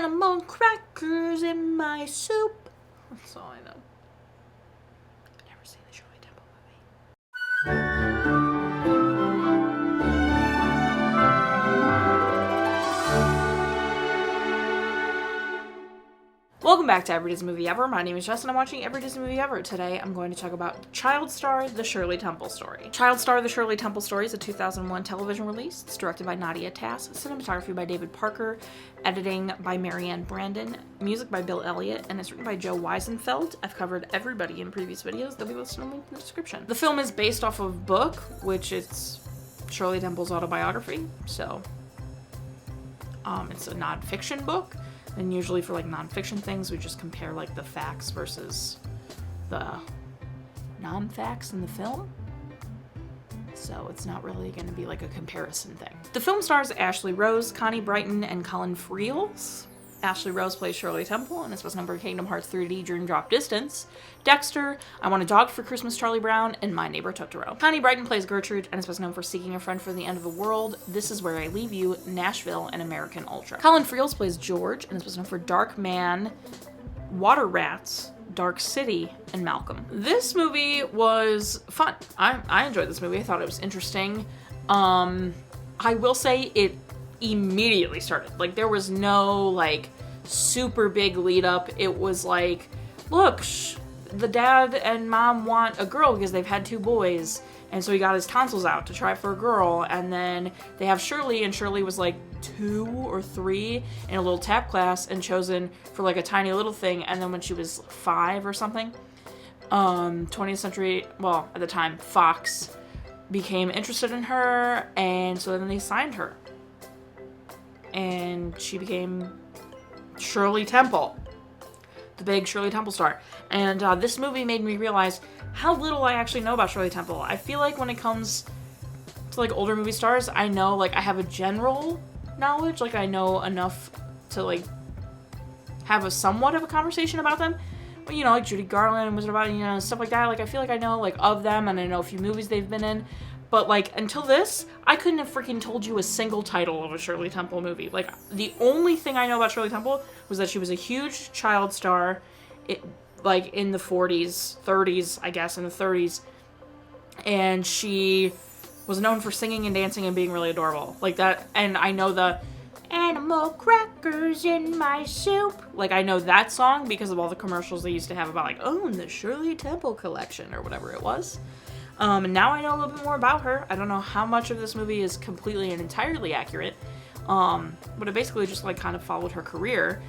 animal crackers in my soup. That's all I know. I've never seen the Shirley Temple movie. Welcome back to Every Disney Movie Ever. My name is Jess and I'm watching Every Disney Movie Ever. Today I'm going to talk about Child Star, The Shirley Temple Story. Child Star, The Shirley Temple Story is a 2001 television release. It's directed by Nadia Tass, cinematography by David Parker, editing by Marianne Brandon, music by Bill Elliott, and it's written by Joe Weisenfeld. I've covered everybody in previous videos. They'll be listed in the description. The film is based off of a book, which it's Shirley Temple's autobiography, so it's a non-fiction book. And usually for like non-fiction things, we just compare like the facts versus the non-facts in the film. So it's not really going to be like a comparison thing. The film stars Ashley Rose, Connie Britton, and Colin Friels. Ashley Rose plays Shirley Temple, and it's best known for Kingdom Hearts 3D Dream Drop Distance, Dexter, I Want a Dog for Christmas, Charlie Brown, and My Neighbor Totoro. Connie Britton plays Gertrude, and is best known for Seeking a Friend for the End of the World, This Is Where I Leave You, Nashville, and American Ultra. Colin Friels plays George, and is best known for Dark Man, Water Rats, Dark City, and Malcolm. This movie was fun. I enjoyed this movie. I thought it was interesting. I will say it immediately started. Like, there was no, like, super big lead up. It was like, look, the dad and mom want a girl because they've had two boys, and so he got his tonsils out to try for a girl, and then they have Shirley, and Shirley was like 2 or 3 in a little tap class and chosen for like a tiny little thing, and then when she was 5 or something, 20th Century, well, at the time, Fox became interested in her, and so then they signed her. And she became Shirley Temple, the big Shirley Temple star. And this movie made me realize how little I actually know about Shirley Temple. I feel like when it comes to like older movie stars, I know like I have a general knowledge, like I know enough to like have a somewhat of a conversation about them. But, you know, like Judy Garland, Wizard of Oz, you know, stuff like that. Like I feel like I know like of them, and I know a few movies they've been in. But, like, until this, I couldn't have freaking told you a single title of a Shirley Temple movie. Like, the only thing I know about Shirley Temple was that she was a huge child star, like, in the 40s, 30s, I guess, in the 30s. And she was known for singing and dancing and being really adorable. Like, that, and I know the animal crackers in my soup. Like, I know that song because of all the commercials they used to have about, like, oh, the Shirley Temple collection, or whatever it was. And now I know a little bit more about her. I don't know how much of this movie is completely and entirely accurate, but it basically just like kind of followed her career.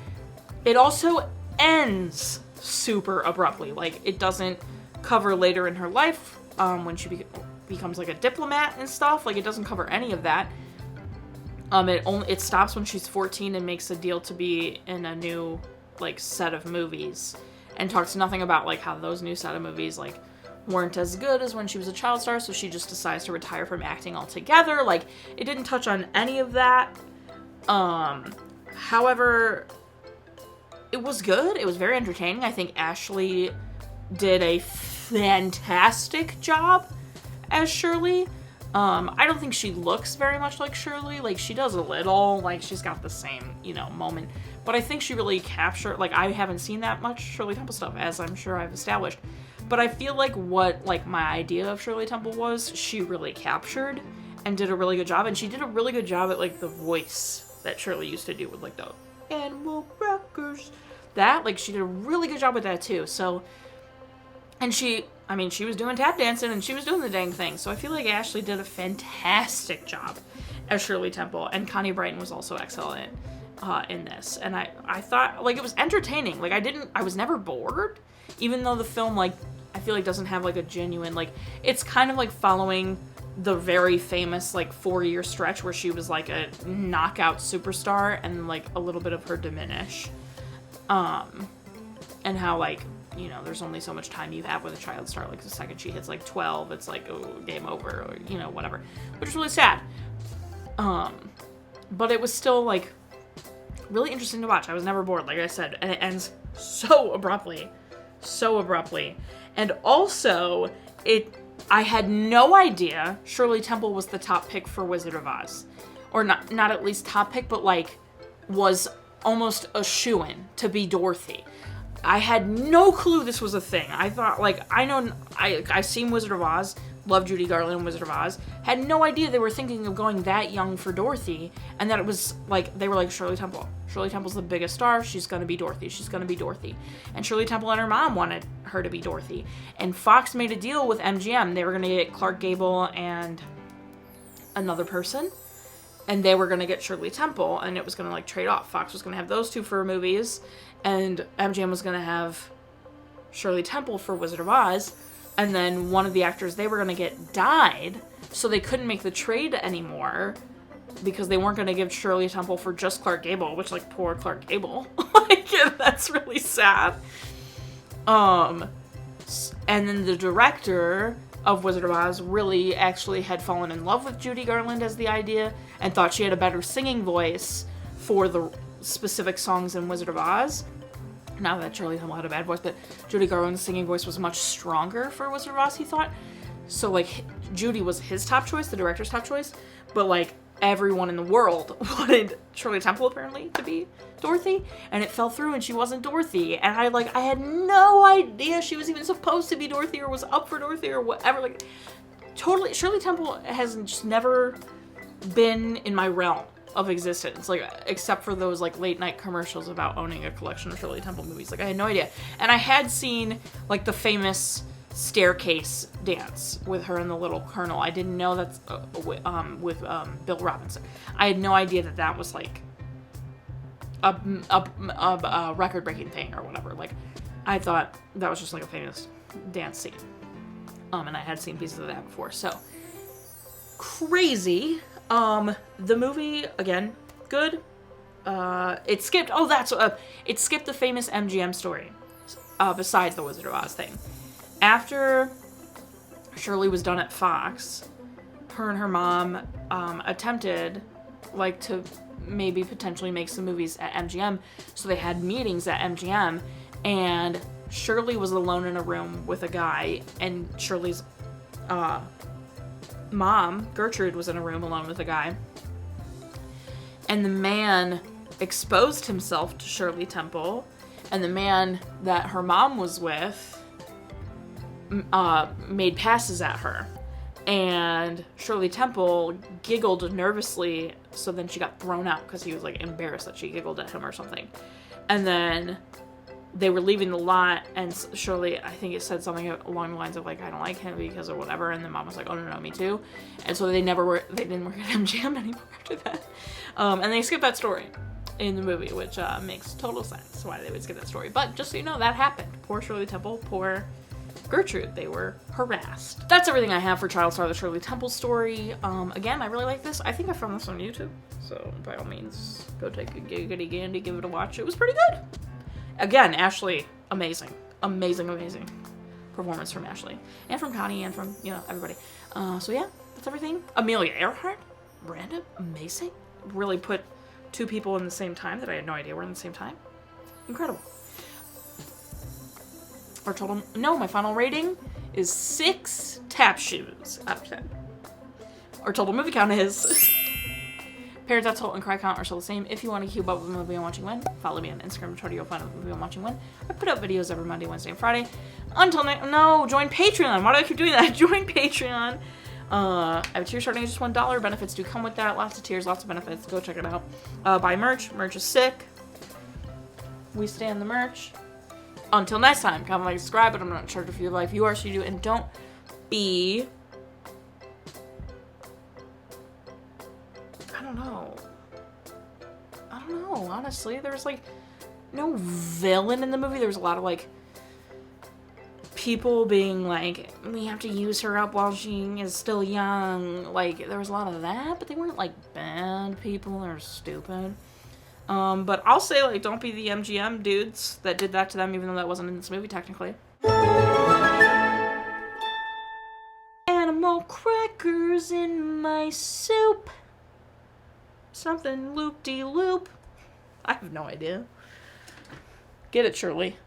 It also ends super abruptly. Like, it doesn't cover later in her life, when she becomes like a diplomat and stuff. Like, it doesn't cover any of that. It stops when she's 14 and makes a deal to be in a new like set of movies, and talks nothing about like how those new set of movies like weren't as good as when she was a child star, so she just decides to retire from acting altogether. Like, it didn't touch on any of that. However, it was good. It was very entertaining. I think Ashley did a fantastic job as Shirley. I don't think she looks very much like Shirley. Like, she does a little. Like, she's got the same, you know, moment. But I think she really captured, like, I haven't seen that much Shirley Temple stuff, as I'm sure I've established. But I feel like what, like, my idea of Shirley Temple was, she really captured and did a really good job. And she did a really good job at, like, the voice that Shirley used to do with, like, the animal crackers. That, like, she did a really good job with that, too. So, and she was doing tap dancing and she was doing the dang thing. So I feel like Ashley did a fantastic job as Shirley Temple. And Connie Britton was also excellent in this. And I thought, like, it was entertaining. Like, I was never bored. Even though the film, like, I feel like doesn't have, like, a genuine, like, it's kind of like following the very famous, like, 4-year stretch where she was, like, a knockout superstar and, like, a little bit of her diminish. And how, like, you know, there's only so much time you have with a child star. Like, the second she hits, like, 12, it's like, oh, game over, or, you know, whatever. Which is really sad. But it was still, like, really interesting to watch. I was never bored, like I said. And it ends so abruptly. So abruptly. And also, I had no idea Shirley Temple was the top pick for Wizard of Oz. Or not at least top pick, but, like, was almost a shoo-in to be Dorothy. I had no clue this was a thing. I thought, like, I seen Wizard of Oz, loved Judy Garland in Wizard of Oz, had no idea they were thinking of going that young for Dorothy, and that it was, like, they were like, Shirley Temple. Shirley Temple's the biggest star, she's gonna be Dorothy, she's gonna be Dorothy. And Shirley Temple and her mom wanted her to be Dorothy. And Fox made a deal with MGM. They were gonna get Clark Gable and another person, and they were gonna get Shirley Temple, and it was gonna, like, trade off. Fox was gonna have those two for movies, and MGM was gonna have Shirley Temple for Wizard of Oz, and then one of the actors they were gonna get died, so they couldn't make the trade anymore, because they weren't gonna give Shirley Temple for just Clark Gable, which, like, poor Clark Gable. Like, yeah, that's really sad. And then the director of Wizard of Oz really actually had fallen in love with Judy Garland as the idea, and thought she had a better singing voice for the specific songs in Wizard of Oz. Not that Shirley Temple had a bad voice, but Judy Garland's singing voice was much stronger for Wizard of Oz, he thought. So, like, Judy was his top choice, the director's top choice, but, like, everyone in the world wanted Shirley Temple, apparently, to be Dorothy, and it fell through, and she wasn't Dorothy, and I had no idea she was even supposed to be Dorothy, or was up for Dorothy, or whatever. Like, totally, Shirley Temple has just never been in my realm of existence, like, except for those, like, late night commercials about owning a collection of Shirley Temple movies. Like, I had no idea. And I had seen, like, the famous staircase dance with her and the little Colonel. I didn't know that's with Bill Robinson. I had no idea that that was, like, a record-breaking thing or whatever. Like, I thought that was just, like, a famous dance scene. And I had seen pieces of that before, so crazy. The movie, again, good. It skipped the famous MGM story, besides the Wizard of Oz thing. After Shirley was done at Fox, her and her mom, attempted, like, to maybe potentially make some movies at MGM, so they had meetings at MGM, and Shirley was alone in a room with a guy, and Shirley's, mom, Gertrude, was in a room alone with a guy, and the man exposed himself to Shirley Temple, and the man that her mom was with made passes at her, and Shirley Temple giggled nervously, so then she got thrown out because he was, like, embarrassed that she giggled at him or something. And then they were leaving the lot, and Shirley, I think it said something along the lines of, like, I don't like him because of whatever, and the mom was like, oh, no, me too. And so they didn't work at MGM anymore after that. And they skipped that story in the movie, which makes total sense why they would skip that story. But just so you know, that happened. Poor Shirley Temple, poor Gertrude, they were harassed. That's everything I have for Child Star, the Shirley Temple Story. Again, I really like this. I think I found this on YouTube, so by all means, go take a giggity gandy, give it a watch. It was pretty good. Again, Ashley, amazing. Amazing performance from Ashley. And from Connie, and from, everybody. So yeah, that's everything. Amelia Earhart, random, amazing. Really put two people in the same time that I had no idea were in the same time. Incredible. My final rating is 6 tap shoes out of 10. Our total movie count is... Parents at Total and Cry Count are still the same. If you want to keep up with the movie I'm watching when, follow me on Instagram and Twitter. You'll find out the movie I'm watching when. I put out videos every Monday, Wednesday, and Friday. Until join Patreon. Why do I keep doing that? Join Patreon. I have a tier starting at just $1. Benefits do come with that. Lots of tiers, lots of benefits. Go check it out. Buy merch. Merch is sick. We stand the merch. Until next time, comment, like, subscribe, but I'm not in charge of your life. You are, so you do, and don't be... I don't know, honestly. There was, like, no villain in the movie. There was a lot of, like, people being like, we have to use her up while she is still young. Like, there was a lot of that, but they weren't, like, bad people. They were stupid. But I'll say, like, don't be the MGM dudes that did that to them, even though that wasn't in this movie, technically. Animal crackers in my soup. Something loop-de-loop. I have no idea. Get it, Shirley.